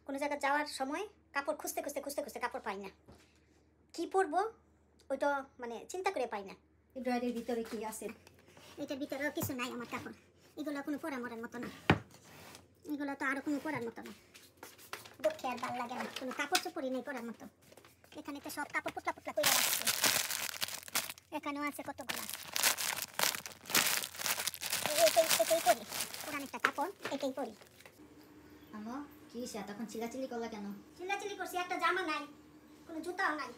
কোনো জায়গায় যাওয়ার সময় কাপড় খুঁজতে খুঁজতে খুঁজতে খুঁজতে কাপড় পাই না, কি পরবো ওইটা মানে চিন্তা করে পাই না। ড্রয়ারের ভিতরে কি আছে? এটার ভিতরেও কিছু নাই আমার কাপড়, এগুলো কোনো পরা মরার মতো না, এগুলো তো আরো কোনো পরার মতো না। দুঃখে আর ভালো লাগে না, কোনো কাপড় চোপড়ই নেই পরার মতো। এখানে তো সব কাপড় পুটলা পুটলা করে রাখছে, এখানেও আছে কতগুলা। এটাই পরি, পুরান একটা কাপড়, এটাই পরি। আমা কি সে তখন চিল্লাচিল্লি করলা কেন? চিল্লাচিল্লি করছি, একটা জামা নাই, কোনো জুতাও নাই।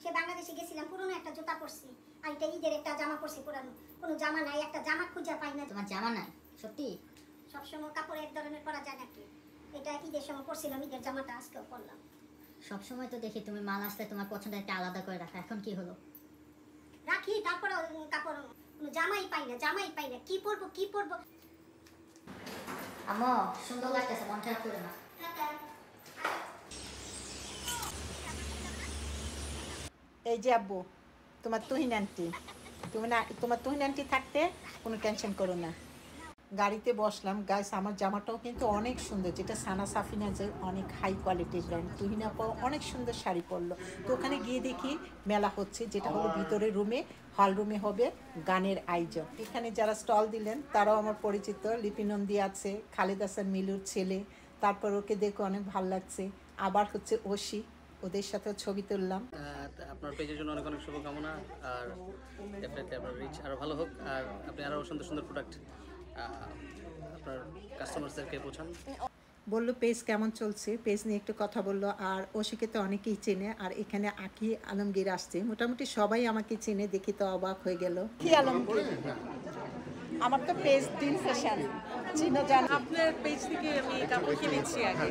সে বাংলাদেশে গেছিলাম, পুরনো একটা জুতা পরছি, আর এটা ঈদের একটা জামা পরছি পুরানো, কোনো জামা নাই, একটা জামা খুঁজে পাই না। তোমার জামা নাই? সত্যি? সবসময় কাপড় এক ধরনের পরা যায় নাকি? এটা ঈদের সময় পরছিলাম, ঈদের জামাটা আজকেও পরলাম। সবসময় তো দেখি তুমি মাল আসলে তোমার পছন্দ একটা আলাদা করে রাখা, এখন কি হলো? রাখি, তারপরে কাপড় কোনো জামাই পাই না, জামাই পাই না, কি পরবো কি পরবো। আমা সুন্দর লাগতেছে, মন খারাপ করে না। এই যে আব্বু, তোমার তুহিন আন্টি, তোমার তুহিন আন্টি থাকতে কোনো টেনশন করো না। গাড়িতে বসলাম, গাইস আমার জামাটাও কিন্তু অনেক সুন্দর, যেটা সানা সাফিনা যে অনেক হাই কোয়ালিটির ব্র্যান্ড। তুহিন আপাও অনেক সুন্দর শাড়ি পরলো। তো ওখানে গিয়ে দেখি মেলা হচ্ছে, যেটা হলো ভিতরের রুমে, হল রুমে হবে গানের আয়োজন। এখানে যারা স্টল দিলেন তারাও আমার পরিচিত, লিপিনন্দী আছে, খালেদ হাসান মিলুর ছেলে, তারপর ওকে দেখে অনেক ভালো লাগছে। আবার হচ্ছে ঐশী, ওদের সাথেও ছবি তুললাম। আপনার পেজের জন্য অনেক অনেক শুভকামনা, আর ডেফিনেটলি আপনার রিচ আরও ভালো হোক, আর আপনি আরও সুন্দর সুন্দর প্রোডাক্ট আপনার কাস্টমারদেরকে পৌঁছান। বললো পেজ কেমন চলছে, পেজ নিয়ে একটু কথা বললো। আর ওশিকে তো অনেকেই চেনে, আর এখানে আকি আলমগীর আসছে, মোটামুটি সবাই আমাকে চেনে, দেখি তো অবাক হয়ে গেল। কি আলমগীর? আমার তো পেজ দিন ফ্যাশন চিনো জানো। আপনার পেজ থেকে আমি কাপড় কিনেছি আগে।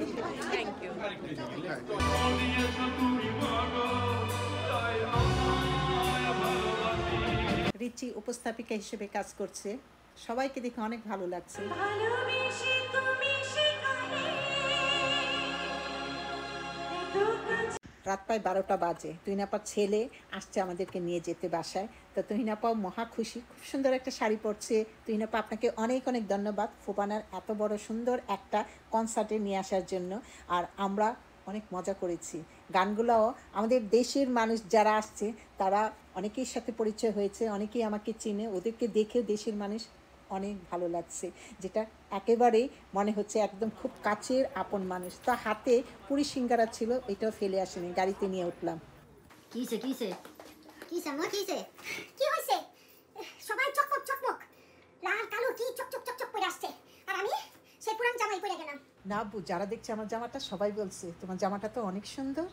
Thank you. রিচি উপস্থাপিকা হিসেবে কাজ করছে, সবাইকে দেখে অনেক ভালো লাগছে। রাত প্রায় 12টা বাজে, তুহিনাপার ছেলে আসছে আমাদেরকে নিয়ে যেতে বাসায়। তো তুহিনাপাও মহা খুশি, খুব সুন্দর একটা শাড়ি পরছে। তুহিনাপা আপনাকে অনেক অনেক ধন্যবাদ ফুপানার এত বড় সুন্দর একটা কনসার্টে নিয়ে আসার জন্য। আর আমরা অনেক মজা করেছি, গানগুলোও আমাদের দেশের মানুষ যারা আসছে তারা অনেকের সাথে পরিচয় হয়েছে, অনেকেই আমাকে চিনে, ওদেরকে দেখে দেশের মানুষ অনেক ভালো লাগছে, যেটা একেবারেই মনে হচ্ছে একদম খুব কাছের আপন মানুষ। তা হাতে পুরি সিঙ্গারা ছিল, এটাও ফেলে আসেনি, গাড়িতে নিয়ে উঠলাম। কিসে কিসে কিসে মা কিসে? কি হয়েছে? সবাই চকমক চকমক লাল কালো কি চকচক চকচক করে আসছে, আর আমি সেই পুরান জামাই পরে গেলাম। না আব্বু, যারা দেখছে আমার জামাটা সবাই বলছে তোমার জামাটা তো অনেক সুন্দর।